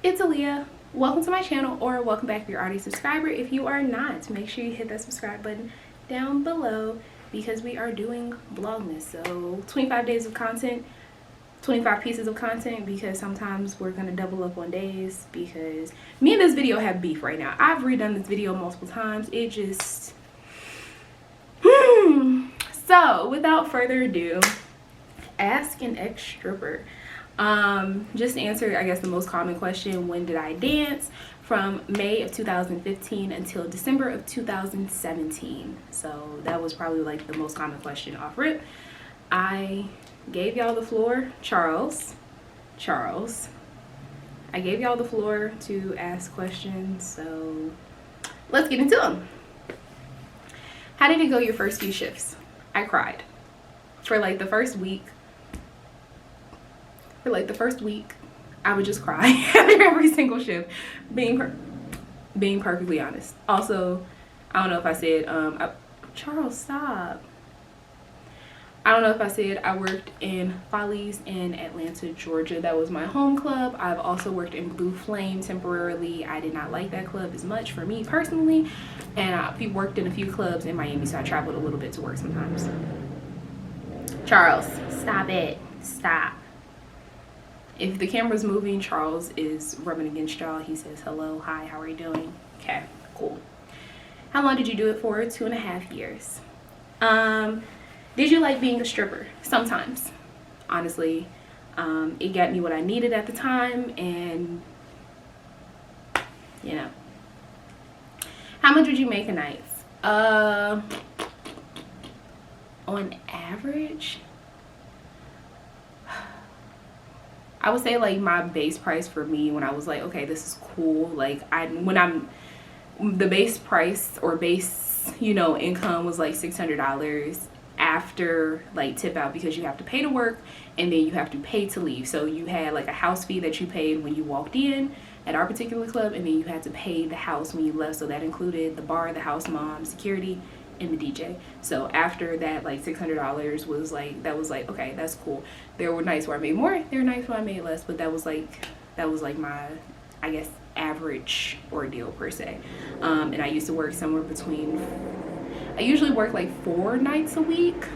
It's Aliyah. Welcome to my channel, or welcome back if you're already a subscriber. If you are not, make sure you hit that subscribe button down below because we are doing Vlogmas. So 25 days of content, 25 pieces of content, because sometimes we're going to double up on days because me and this video have beef right now. I've redone this video multiple times. It just... So without further ado, ask an ex-stripper. Just to answer, I guess, the most common question, when did I dance? From May of 2015 until December of 2017. So that was probably like the most common question off rip. I gave y'all the floor, Charles. I gave y'all the floor to ask questions, so let's get into them. How did it go your first few shifts? I cried. For like the first week, I would just cry after every single shift, being perfectly honest. Also, I don't know if I said, Charles, stop. I don't know if I said I worked in Follies in Atlanta, Georgia. That was my home club. I've also worked in Blue Flame temporarily. I did not like that club as much for me personally. And I worked in a few clubs in Miami, so I traveled a little bit to work sometimes. Charles, stop it. Stop. If the camera's moving, Charles is rubbing against y'all. He says, hello, hi, how are you doing? Okay, cool. How long did you do it for? 2.5 years. Did you like being a stripper? Sometimes, honestly. It got me what I needed at the time, and you know. How much would you make a night? On average, I would say like my base price for me, when I was like, okay, this is cool, like the base price or base, you know, income was like $600 after like tip out, because you have to pay to work and then you have to pay to leave. So you had like a house fee that you paid when you walked in at our particular club, and then you had to pay the house when you left. So that included the bar, the house mom, security, and the DJ. So after that, like $600 was like, that was like, okay, that's cool. There were nights where I made more, there were nights where I made less, but that was like my, I guess, average ordeal per se. And I used to work somewhere between, I usually work like 4 nights a week.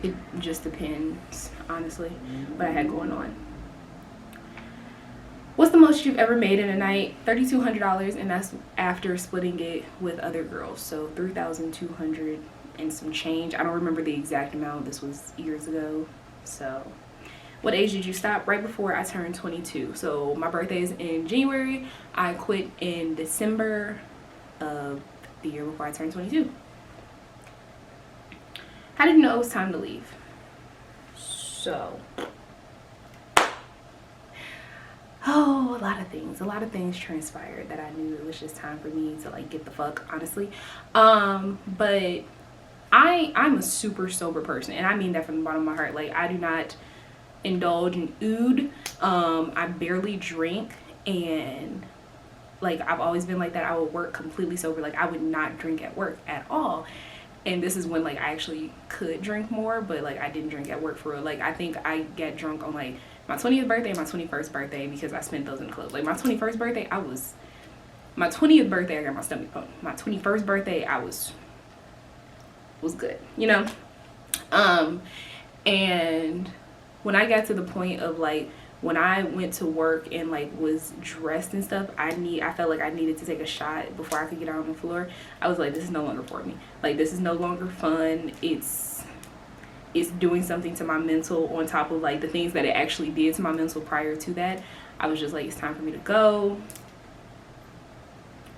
It just depends, honestly, what I had going on. What's the most you've ever made in a night? $3,200, and that's after splitting it with other girls. So $3,200 and some change. I don't remember the exact amount. This was years ago. So what age did you stop? Right before I turned 22. So my birthday is in January. I quit in December of the year before I turned 22. How did you know it was time to leave? So, a lot of things transpired that I knew it was just time for me to like get the fuck, honestly. But I'm a super sober person, and I mean that from the bottom of my heart. Like, I do not indulge in oud. I barely drink, and like I've always been like that. I would work completely sober. Like, I would not drink at work at all. And this is when like I actually could drink more, but like I didn't drink at work for real. Like, I think I get drunk on like my 20th birthday and my 21st birthday, because I spent those in the club. Like, my 21st birthday, my 20th birthday, I got my stomach pumped. My 21st birthday, I was good, you know? And when I got to the point of like, when I went to work and like was dressed and stuff, I felt like I needed to take a shot before I could get out on the floor. I was like, this is no longer for me. Like, this is no longer fun. It's doing something to my mental, on top of like the things that it actually did to my mental prior to that. I was just like, it's time for me to go.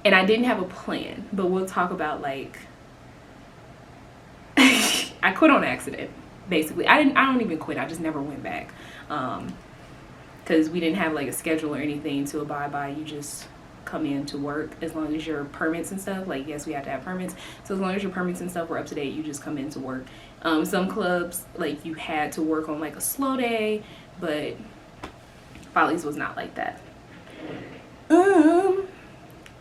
And I didn't have a plan, but we'll talk about like, I quit on accident, basically. I don't even quit. I just never went back. Because we didn't have like a schedule or anything to abide by. You just come in to work, as long as your permits and stuff, like, yes, we have to have permits, so as long as your permits and stuff were up to date, you just come in to work. Some clubs, like, you had to work on like a slow day, but Follies was not like that.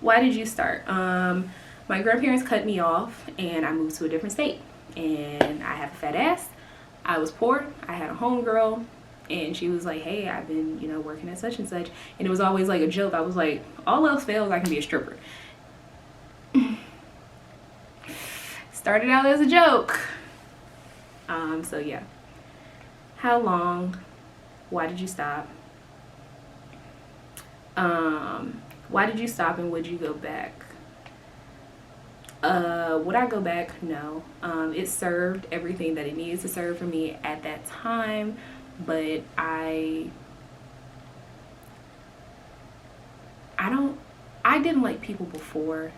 Why did you start? My grandparents cut me off and I moved to a different state, and I have a fat ass. I was poor. I had a homegirl. And she was like, hey, I've been, you know, working at such and such. And it was always like a joke. I was like, all else fails, I can be a stripper. Started out as a joke. So yeah. How long? Why did you stop? Why did you stop and would you go back? Would I go back? No. It served everything that it needed to serve for me at that time, but I didn't like people before,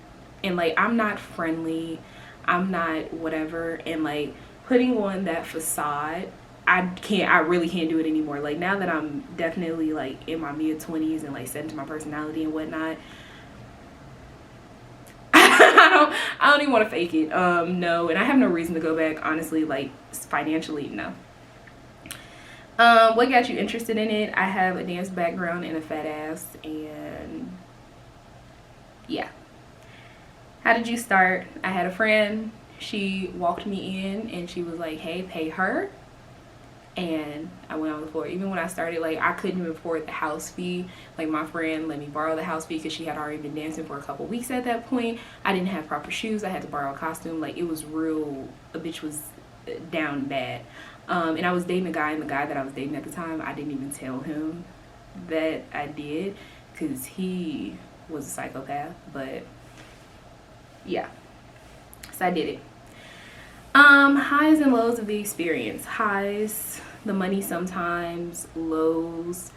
and like I'm not friendly, I'm not whatever, and like putting on that facade, I really can't do it anymore. Like now that I'm definitely like in my mid-20s and like set into my personality and whatnot, I don't even want to fake it. No, and I have no reason to go back, honestly, like financially, no. What got you interested in it? I have a dance background and a fat ass, and yeah. How did you start? I had a friend, she walked me in and she was like, hey, pay her. And I went on the floor. Even when I started, like I couldn't even afford the house fee. Like my friend let me borrow the house fee because she had already been dancing for a couple weeks at that point. I didn't have proper shoes. I had to borrow a costume. Like it was real, a bitch was down bad. And I was dating a guy, and the guy that I was dating at the time, I didn't even tell him that I did because he was a psychopath. But yeah, so I did it. Highs and lows of the experience. Highs, the money sometimes. Lows,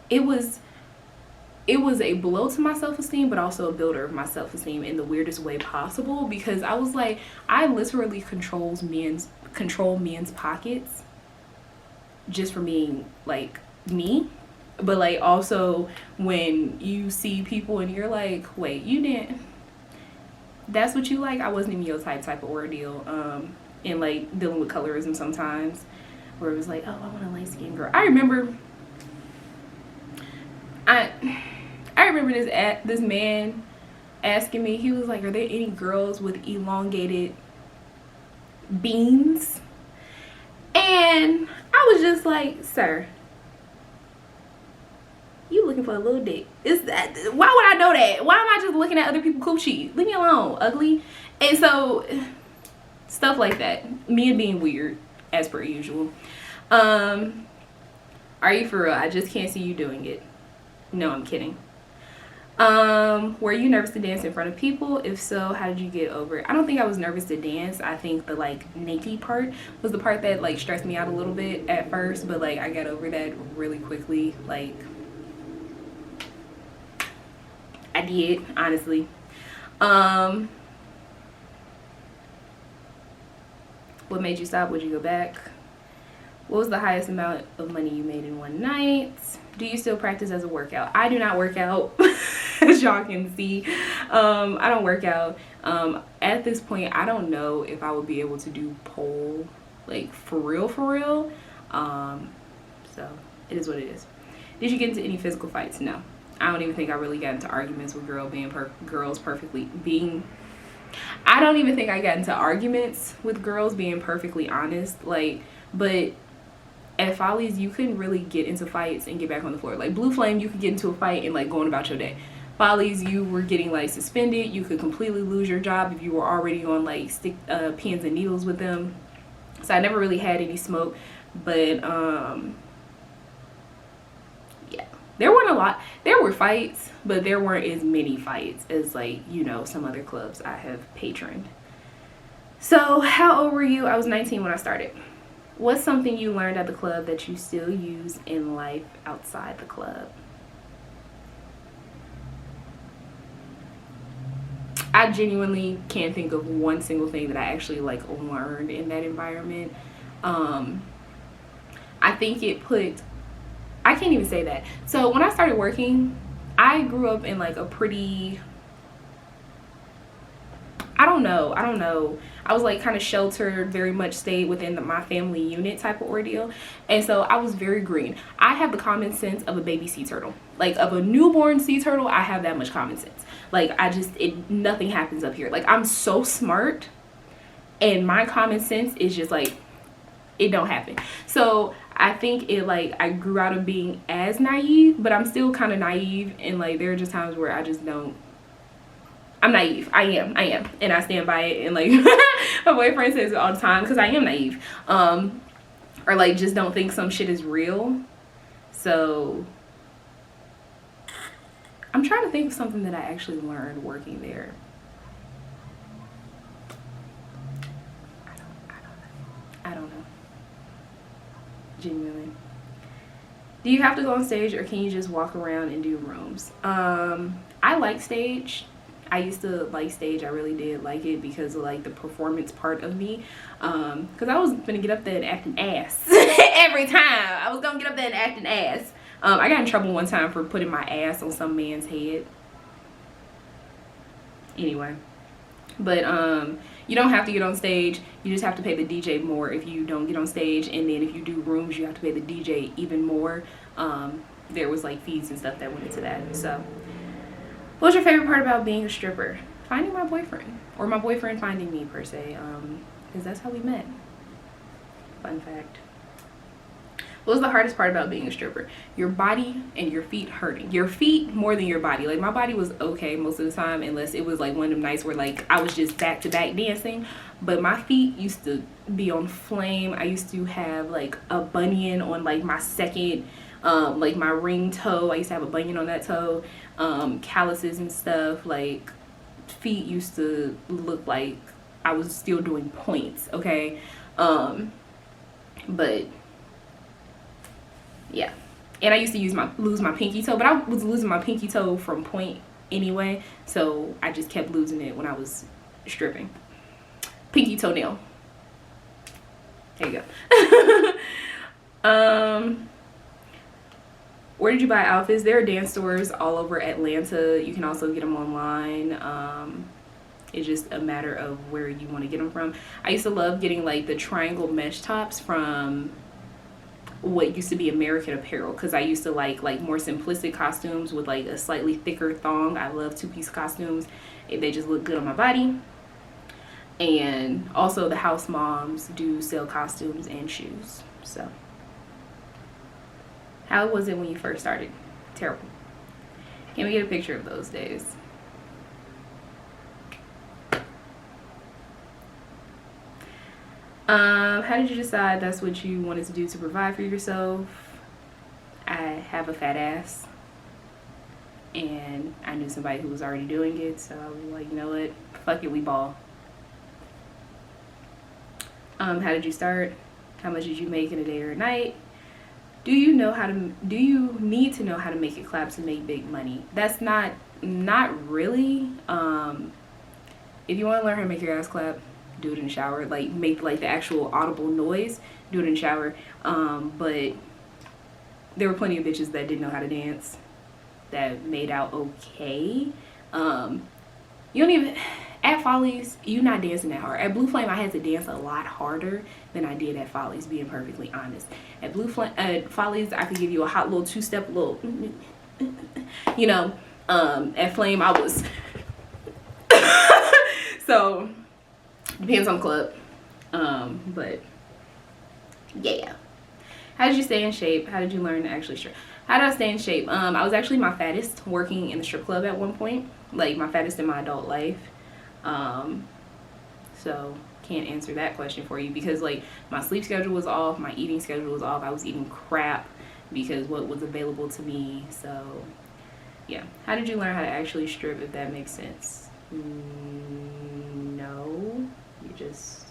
it was a blow to my self-esteem, but also a builder of my self-esteem in the weirdest way possible, because I was like, I literally control men's pockets just for being like me. But like also when you see people and you're like, wait, you didn't, that's what you like? I wasn't even your type of ordeal. And like dealing with colorism sometimes, where it was like, oh, I want a light skinned girl. I remember this man asking me, he was like, are there any girls with elongated beans? And I was just like, sir, you looking for a little dick. Is that, why would I know that? Why am I just looking at other people's coochie? Leave me alone, ugly. And so stuff like that, me and being weird as per usual. Are you for real? I just can't see you doing it. No, I'm kidding. Were you nervous to dance in front of people? If so, how did you get over it? I don't think I was nervous to dance. I think the like naked part was the part that like stressed me out a little bit at first, but like I got over that really quickly. Like I did, honestly. What made you stop? Would you go back? What was the highest amount of money you made in one night? Do you still practice as a workout? I do not work out, as y'all can see. I don't work out. At this point, I don't know if I would be able to do pole, like for real, for real. So it is what it is. Did you get into any physical fights? No. I don't even think I really got into arguments with girls perfectly being. I don't even think I got into arguments with girls, being perfectly honest. Like, but at Follies, you couldn't really get into fights and get back on the floor. Like Blue Flame, you could get into a fight and like going about your day. Follies, you were getting like suspended. You could completely lose your job if you were already on like pins and needles with them. So I never really had any smoke, but yeah. There were fights, but there weren't as many fights as like, you know, some other clubs I have patroned. So how old were you? I was 19 when I started. What's something you learned at the club that you still use in life outside the club? I genuinely can't think of one single thing that I actually like learned in that environment. I think it put, I can't even say that. So when I started working, I grew up in like a pretty, I don't know. I was like kind of sheltered, very much stayed within my family unit type of ordeal. And so I was very green. I have the common sense of a baby sea turtle. Like of a newborn sea turtle, I have that much common sense. Like nothing happens up here. Like I'm so smart, and my common sense is just like it don't happen. So I think it, like, I grew out of being as naive, but I'm still kind of naive, and like there are just times where I just don't. I'm naive. I am, and I stand by it. And like my boyfriend says it all the time, because I am naive, or like just don't think some shit is real. So I'm trying to think of something that I actually learned working there. I don't know. Genuinely. Do you have to go on stage, or can you just walk around and do rooms? I like stage. I used to like stage. I really did like it because of like the performance part of me. Because I was gonna get up there and act an ass every time. I was gonna get up there and act an ass. I got in trouble one time for putting my ass on some man's head. Anyway, but you don't have to get on stage. You just have to pay the DJ more if you don't get on stage, and then if you do rooms, you have to pay the DJ even more. There was like fees and stuff that went into that. So what's your favorite part about being a stripper? Finding my boyfriend, or my boyfriend finding me per se, because that's how we met. Fun fact. What's the hardest part about being a stripper? Your body and your feet hurting. Your feet more than your body. Like my body was okay most of the time, unless it was like one of them nights where like I was just back to back dancing. But my feet used to be on flame. I used to have like a bunion on like my second, like my ring toe. I used to have a bunion on that toe. Calluses and stuff. Like feet used to look like I was still doing points. Okay, but yeah, and I used to lose my pinky toe, but I was losing my pinky toe from point anyway, so I just kept losing it when I was stripping. Pinky toenail. There you go. Where did you buy outfits? There are dance stores all over Atlanta. You can also get them online. It's just a matter of where you want to get them from. I used to love getting like the triangle mesh tops from what used to be American Apparel, because I used to like more simplistic costumes with like a slightly thicker thong. I love two-piece costumes. They just look good on my body. And also the house moms do sell costumes and shoes. So how was it when you first started? Terrible. Can we get a picture of those days? How did you decide that's what you wanted to do to provide for yourself? I have a fat ass, and I knew somebody who was already doing it, so I was like, you know what, fuck it, we ball. How did you start? How much did you make in a day or a night? Do you need to know how to make it clap to make big money? That's not really. If you want to learn how to make your ass clap, do it in the shower. Like make like the actual audible noise, do it in the shower. But there were plenty of bitches that didn't know how to dance that made out okay. You don't even, at Follies, you're not dancing that hard. At Blue Flame, I had to dance a lot harder than I did at Follies, being perfectly honest. At Follies, I could give you a hot little two-step little, you know. At Flame, I was, so depends on the club. But yeah. How did you stay in shape? How did you learn to actually strip? How did I stay in shape? I was actually my fattest working in the strip club at one point. Like my fattest in my adult life. So can't answer that question for you, because like my sleep schedule was off, my eating schedule was off. I was eating crap because what was available to me. So yeah. How did you learn how to actually strip, if that makes sense? No. You just,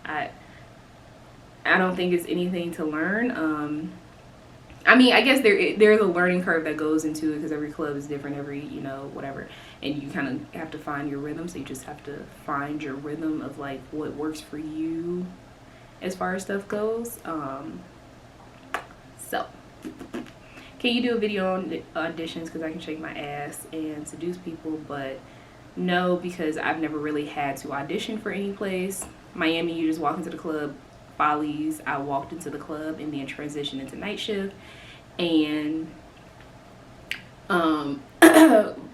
I don't think it's anything to learn. I mean, I guess there's a learning curve that goes into it, because every club is different, every, you know, whatever, and you kind of have to find your rhythm. So you just have to find your rhythm of like what works for you as far as stuff goes. So can you do a video on auditions, because I can shake my ass and seduce people? But no, because I've never really had to audition for any place. Miami, you just walk into the club. Follies, I walked into the club and then transitioned into night shift. And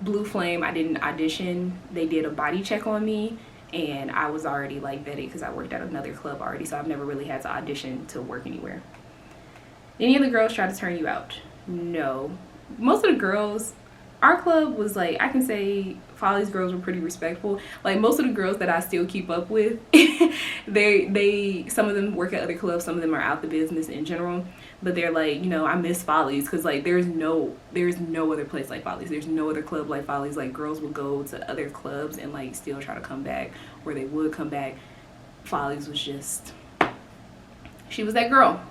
Blue Flame, I didn't audition. They did a body check on me, and I was already like vetted because I worked at another club already, so I've never really had to audition to work anywhere. Any of the girls try to turn you out? No. Most of the girls, our club was like, I can say Folly's girls were pretty respectful. Like most of the girls that I still keep up with, they some of them work at other clubs, some of them are out the business in general, but they're like, you know, I miss Folly's because like there's no other place like Folly's. There's no other club like Folly's. Like girls will go to other clubs and like still try to come back, or they would come back. Folly's was just, she was that girl.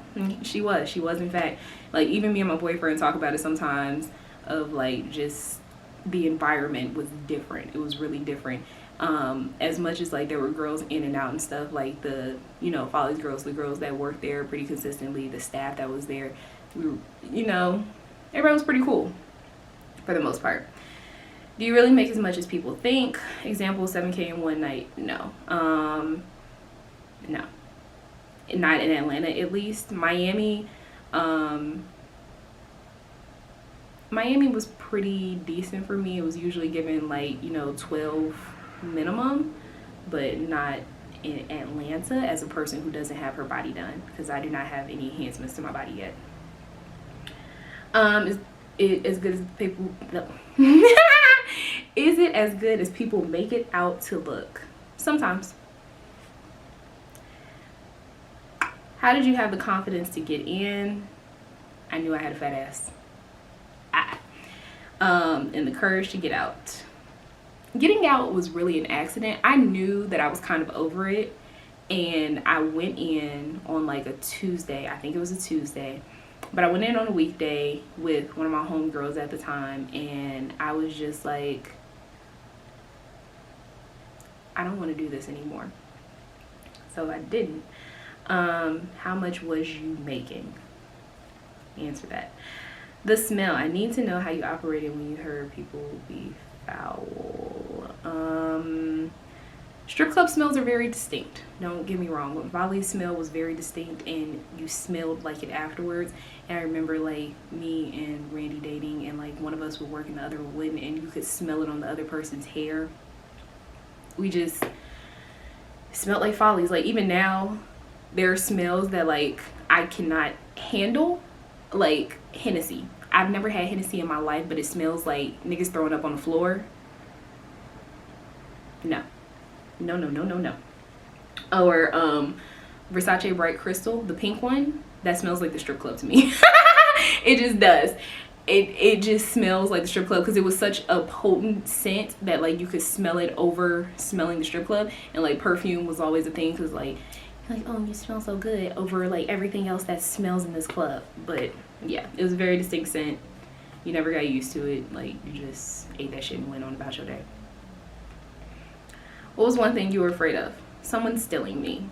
She was in fact, like even me and my boyfriend talk about it sometimes, of like just the environment was different. It was really different. As much as like there were girls in and out and stuff, like the, you know, Folly's girls, the girls that worked there pretty consistently, the staff that was there, you know, everybody was pretty cool for the most part. Do you really make as much as people think? Example, 7K in one night? No. No. Not in Atlanta, at least. Miami was pretty decent for me. It was usually given like, you know, 12 minimum, but not in Atlanta as a person who doesn't have her body done, because I do not have any enhancements to my body yet. Is it as good as people no. Is it as good as people make it out to look? Sometimes. How did you have the confidence to get in? I knew I had a fat ass. And the courage to get out. Getting out was really an accident. I knew that I was kind of over it, and I went in on like a Tuesday. I think it was a Tuesday, but I went in on a weekday with one of my homegirls at the time, and I was just like, I don't want to do this anymore. So I didn't. How much was you making? Answer that. The smell. I need to know how you operated when you heard people be foul. Strip club smells are very distinct. Don't get me wrong. But Volley's smell was very distinct, and you smelled like it afterwards. And I remember like me and Randy dating, and like one of us would work and the other wouldn't, and you could smell it on the other person's hair. We just smelled like Follies. Like even now, there are smells that like I cannot handle, like Hennessy. I've never had Hennessy in my life, but it smells like niggas throwing up on the floor. No. No, no, no, no, no. Or Versace Bright Crystal, the pink one, that smells like the strip club to me. It just does. It just smells like the strip club because it was such a potent scent that like you could smell it over smelling the strip club. And like perfume was always a thing because like oh, you smell so good over like everything else that smells in this club. But yeah, it was a very distinct scent. You never got used to it. Like you just ate that shit and went on about your day. What was one thing you were afraid of? Someone stealing me.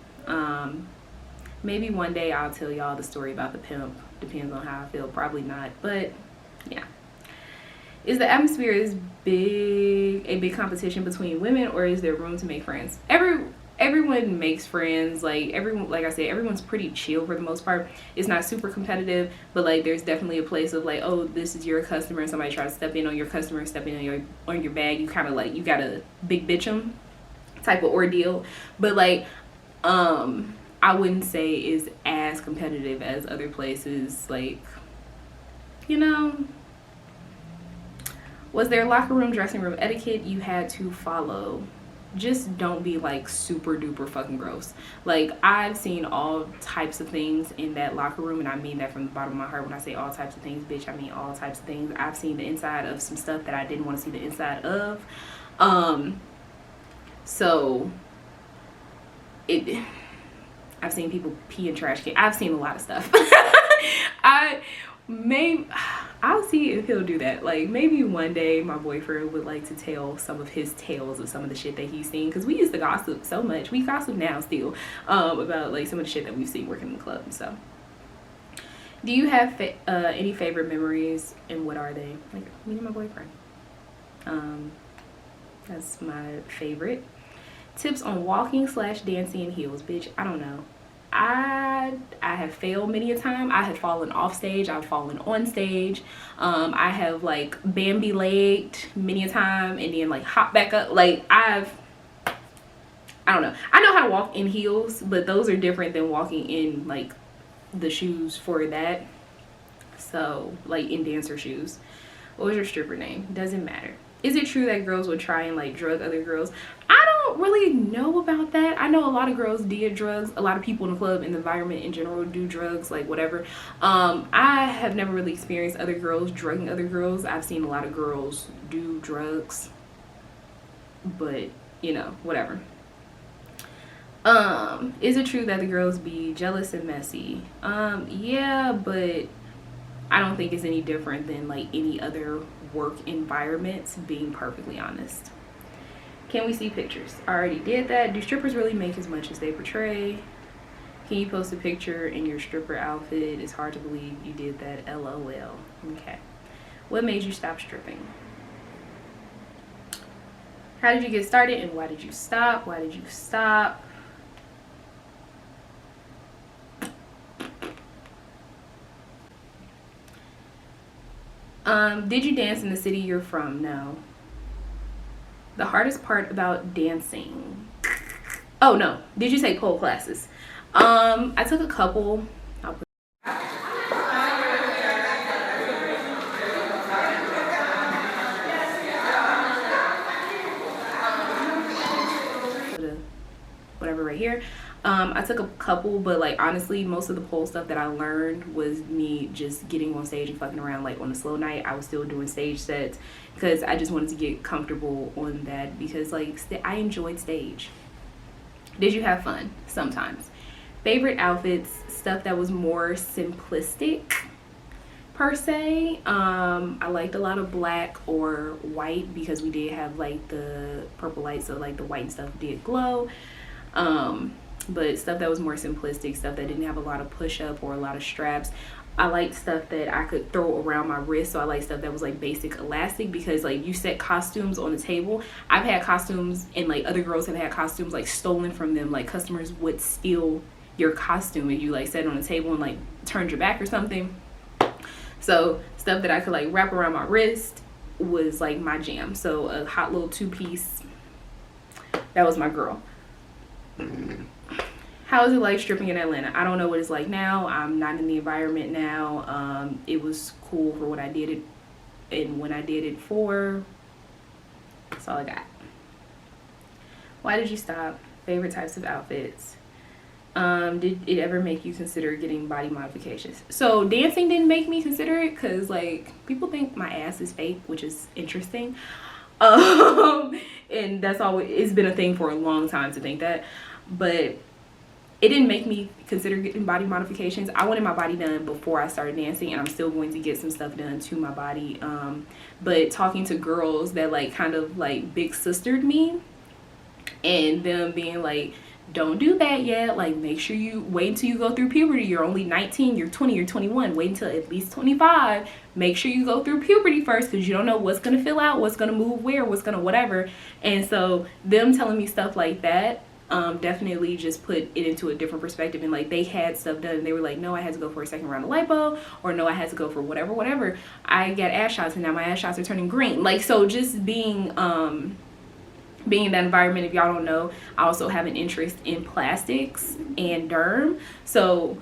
Maybe one day I'll tell y'all the story about the pimp. Depends on how I feel. Probably not, but yeah. Is the atmosphere a big competition between women, or is there room to make friends? Everyone makes friends. Like I said, everyone's pretty chill for the most part. It's not super competitive, but like there's definitely a place of like, oh, this is your customer, and somebody tries to step in on your customer, step in on your bag. You kind of like, you gotta big bitch them type of ordeal. But like I wouldn't say is as competitive as other places. Like, you know, was there locker room, dressing room etiquette you had to follow? Just don't be like super duper fucking gross. Like I've seen all types of things in that locker room, and I mean that from the bottom of my heart. When I say all types of things, bitch, I mean all types of things. I've seen the inside of some stuff that I didn't want to see the inside of. So I've seen people pee in trash cans. I've seen a lot of stuff. I'll see if he'll do that. Like maybe one day my boyfriend would like to tell some of his tales of some of the shit that he's seen, because we used to gossip so much. We gossip now still about like some of the shit that we've seen working in the club. So do you have any favorite memories, and what are they? Like me and my boyfriend. That's my favorite. Tips on walking / dancing in heels. Bitch, I don't know. I have failed many a time. I have fallen off stage. I've fallen on stage. I have like Bambi legged many a time and then like hop back up. Like I don't know. I know how to walk in heels, but those are different than walking in like the shoes for that. So like in dancer shoes. What was your stripper name? Doesn't matter. Is it true that girls would try and like drug other girls? I don't really know about that. I know a lot of girls did drugs. A lot of people in the club and the environment in general do drugs, like whatever. I have never really experienced other girls drugging other girls. I've seen a lot of girls do drugs, but you know, whatever. Is it true that the girls be jealous and messy? Yeah, but I don't think it's any different than like any other work environments, being perfectly honest. Can we see pictures? I already did that. Do strippers really make as much as they portray? Can you post a picture in your stripper outfit? It's hard to believe you did that. LOL. Okay. What made you stop stripping? How did you get started and why did you stop? Why did you stop? Did you dance in the city you're from? No. The hardest part about dancing. Oh no. Did you take pole classes? I took a couple. I'll put whatever right here. I took a couple, but like honestly most of the pole stuff that I learned was me just getting on stage and fucking around. Like on a slow night I was still doing stage sets because I just wanted to get comfortable on that, because like I enjoyed stage. Did you have fun? Sometimes. Favorite outfits, stuff that was more simplistic per se. I liked a lot of black or white because we did have like the purple light, so like the white and stuff did glow. But stuff that was more simplistic, stuff that didn't have a lot of push-up or a lot of straps. I liked stuff that I could throw around my wrist, so I like stuff that was like basic elastic, because like you set costumes on the table. I've had costumes and like other girls have had costumes like stolen from them. Like customers would steal your costume if you like set it on the table and like turned your back or something. So stuff that I could like wrap around my wrist was like my jam. So a hot little two-piece, that was my girl. How is it like stripping in Atlanta? I don't know what it's like now. I'm not in the environment now. It was cool for what I did it and when I did it for. That's all I got. Why did you stop? Favorite types of outfits? Did it ever make you consider getting body modifications? So dancing didn't make me consider it because like people think my ass is fake, which is interesting. And that's always, it's been a thing for a long time to think that, but it didn't make me consider getting body modifications. I wanted my body done before I started dancing, and I'm still going to get some stuff done to my body. But talking to girls that like kind of like big sistered me, and them being like, don't do that yet, like make sure you wait until you go through puberty. You're only 19, you're 20, you're 21, wait until at least 25. Make sure you go through puberty first, because you don't know what's gonna fill out, what's gonna move where, what's gonna whatever. And so them telling me stuff like that definitely just put it into a different perspective. And like they had stuff done and they were like, no, I had to go for a second round of lipo, or no, I had to go for whatever. I got ass shots and now my ass shots are turning green. Like, so just being in that environment, if y'all don't know, I also have an interest in plastics and derm. So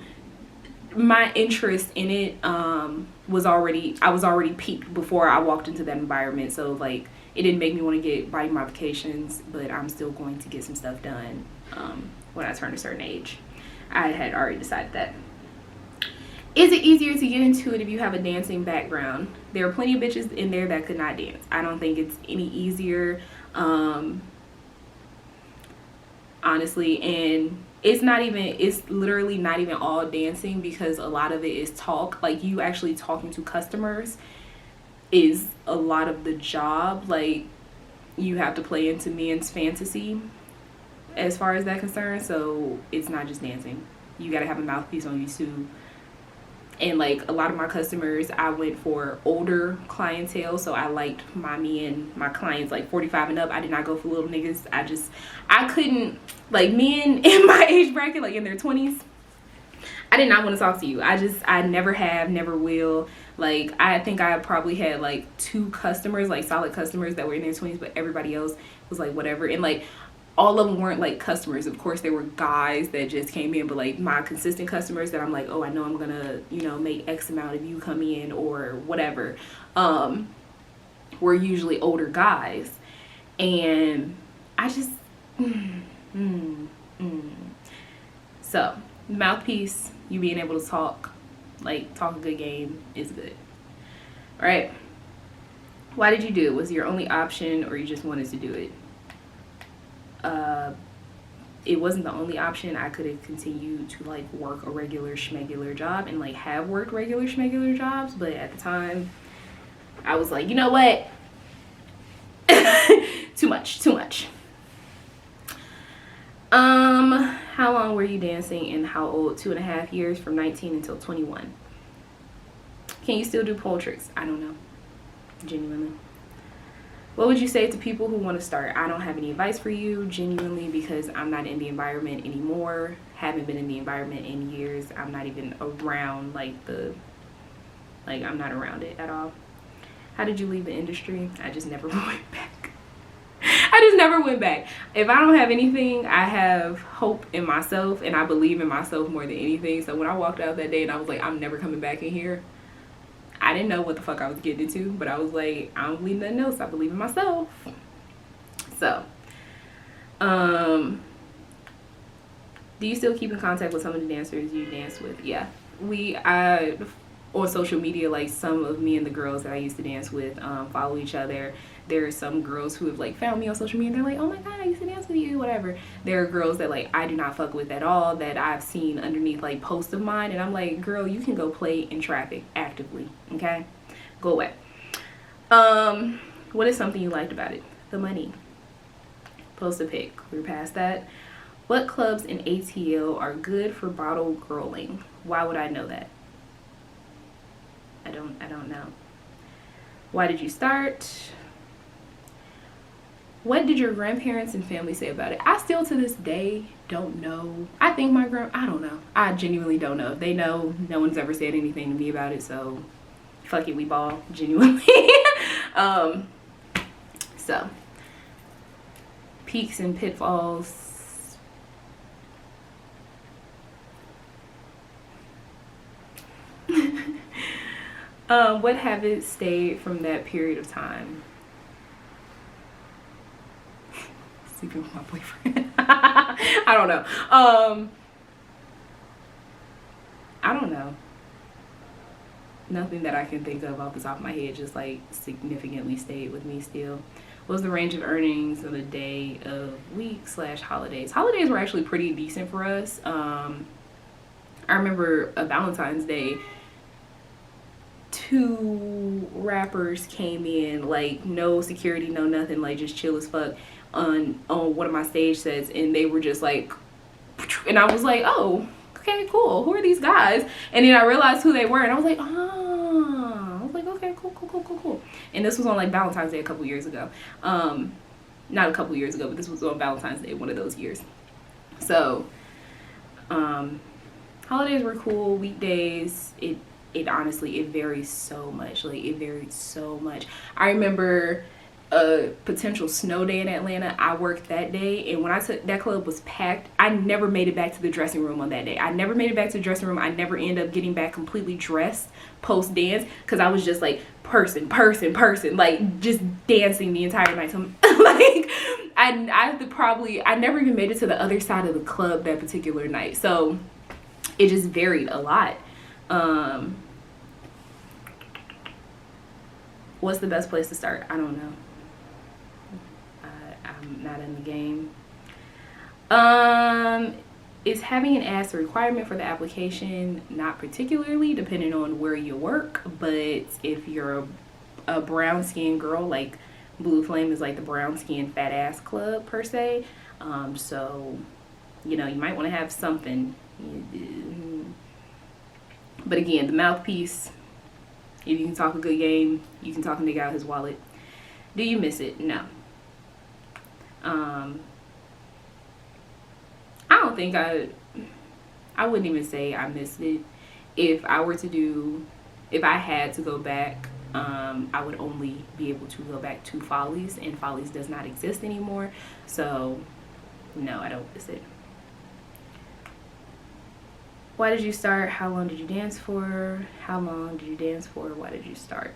my interest in it I was already peaked before I walked into that environment. So like it didn't make me want to get body modifications, but I'm still going to get some stuff done when I turn a certain age. I had already decided that. Is it easier to get into it if you have a dancing background? There are plenty of bitches in there that could not dance. I don't think it's any easier, honestly. And it's literally not even all dancing, because a lot of it is talk. Like you actually talking to customers is a lot of the job. Like you have to play into men's fantasy as far as that concerned. So it's not just dancing. You got to have a mouthpiece on you too. And like a lot of my customers, I went for older clientele, so I liked me and my clients like 45 and up. I did not go for little niggas. I couldn't, like men in my age bracket, like in their 20s, I did not want to talk to you. I never have, never will. Like I think I probably had like 2 customers, like solid customers that were in their 20s, but everybody else was like whatever. And like all of them weren't like customers. Of course, there were guys that just came in, but like my consistent customers that I'm like, oh, I know I'm gonna, you know, make X amount if you come in or whatever, were usually older guys. And I just, So, mouthpiece, you being able to talk a good game is good. All right. Why did you do it? Was it your only option or you just wanted to do it? It wasn't the only option. I could have continued to like work a regular schmegular job and like have worked regular schmegular jobs, but at the time I was like, you know what? Too much. How long were you dancing and how old? 2.5 years, from 19 until 21. Can you still do pole tricks? I don't know, genuinely. What would you say to people who want to start? I don't have any advice for you, genuinely, because I'm not in the environment anymore. Haven't been in the environment in years. I'm not even around I'm not around it at all. How did you leave the industry? I just never went back. If I don't have anything, I have hope in myself, and I believe in myself more than anything. So when I walked out that day and I was like, I'm never coming back in here, I didn't know what the fuck I was getting into, but I was like, I don't believe nothing else. I believe in myself. So, do you still keep in contact with some of the dancers you dance with? Yeah. On social media, like some of me and the girls that I used to dance with follow each other. There are some girls who have like found me on social media and they're like, oh my god, I used to dance with you, whatever. There are girls that like I do not fuck with at all that I've seen underneath like posts of mine, and I'm like, girl, you can go play in traffic actively, okay? Go away. What is something you liked about it? The money. Post a pic. We're past that. What clubs in ATL are good for bottle girling? Why would I know that? I don't know. Why did you start? What did your grandparents and family say about it? I still to this day don't know. I think I don't know. I genuinely don't know. If they know, no one's ever said anything to me about it, so fuck it, we ball, genuinely. So, peaks and pitfalls. What habits stayed from that period of time? Sleeping with my boyfriend. I don't know. I don't know. Nothing that I can think of off the top of my head just like significantly stayed with me still. What was the range of earnings of the day of week/holidays? Holidays were actually pretty decent for us. I remember a Valentine's Day, 2 rappers came in, like no security, no nothing, like just chill as fuck on one of my stage sets, and they were just like, and I was like, oh, okay, cool, who are these guys? And then I realized who they were, and I was like, oh, I was like, okay, cool. And this was on like Valentine's Day a couple years ago. Not a couple years ago, but this was on Valentine's Day, one of those years. So holidays were cool. Weekdays, it honestly, it varies so much. Like, it varied so much. I remember a potential snow day in Atlanta. I worked that day, and when I took that club was packed. I never made it back to the dressing room on that day. I never made it back to the dressing room. I never ended up getting back completely dressed post dance because I was just like person, like just dancing the entire night. So like I never even made it to the other side of the club that particular night. So it just varied a lot. What's the best place to start? I don't know. I'm not in the game. Is having an ass a requirement for the application? Not particularly, depending on where you work. But if you're a brown skinned girl, like Blue Flame is like the brown skinned fat ass club per se. So, you know, you might want to have something. But again, the mouthpiece, if you can talk a good game, you can talk a nigga out his wallet. Do you miss it? No. I don't think I wouldn't even say I missed it. If I had to go back, I would only be able to go back to Follies, and Follies does not exist anymore. So No, I don't miss it. Why did you start? How long did you dance for? How long did you dance for? Why did you start?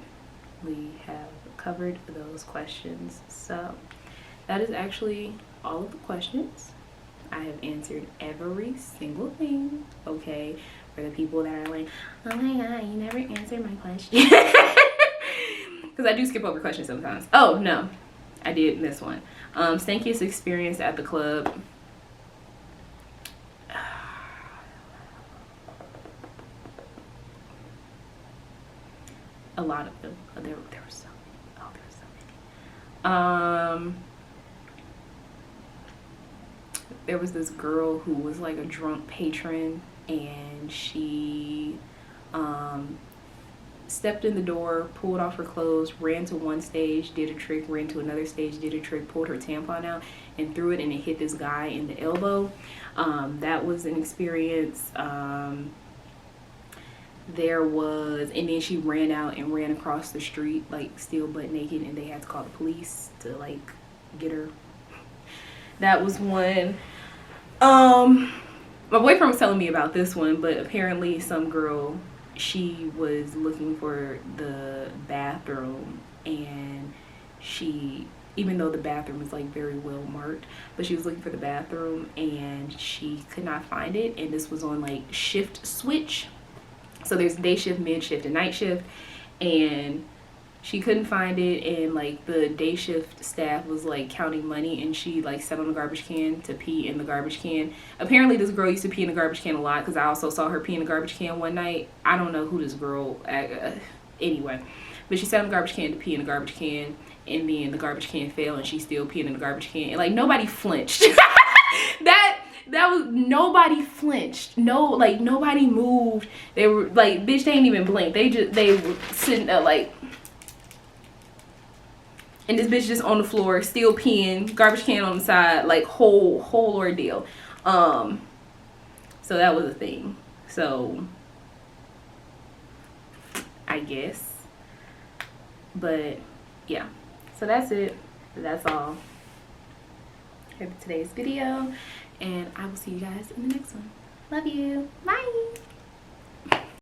We have covered those questions. So that is actually all of the questions. I have answered every single thing, okay? For the people that are like, oh my god, you never answered my question. Because I do skip over questions sometimes. Oh, no. I did miss one. Stankiest experience at the club. A lot of them. There were so many. Oh, there were so many. There was this girl who was like a drunk patron, and she stepped in the door, pulled off her clothes, ran to one stage, did a trick, ran to another stage, did a trick, pulled her tampon out and threw it, and it hit this guy in the elbow. That was an experience. There was, and then she ran out and ran across the street like still butt naked, and they had to call the police to like get her. That was one. My boyfriend was telling me about this one, but apparently some girl, she was looking for the bathroom, and she, even though the bathroom is like very well marked, but she was looking for the bathroom and she could not find it. And this was on like shift switch, so there's day shift, mid shift, and night shift, and she couldn't find it, and like the day shift staff was like counting money, and she like sat on the garbage can to pee in the garbage can. Apparently this girl used to pee in the garbage can a lot, because I also saw her pee in the garbage can one night. I don't know who this girl, anyway, but she sat on the garbage can to pee in the garbage can, and then the garbage can fell and she still peeing in the garbage can, and like nobody flinched. that was, nobody flinched. No, like nobody moved. They were like, bitch, they ain't even blink. They were sitting there like, and this bitch just on the floor, still peeing, garbage can on the side, like whole ordeal. So that was a thing. So I guess, but yeah. So that's it. That's all for today's video, and I will see you guys in the next one. Love you. Bye.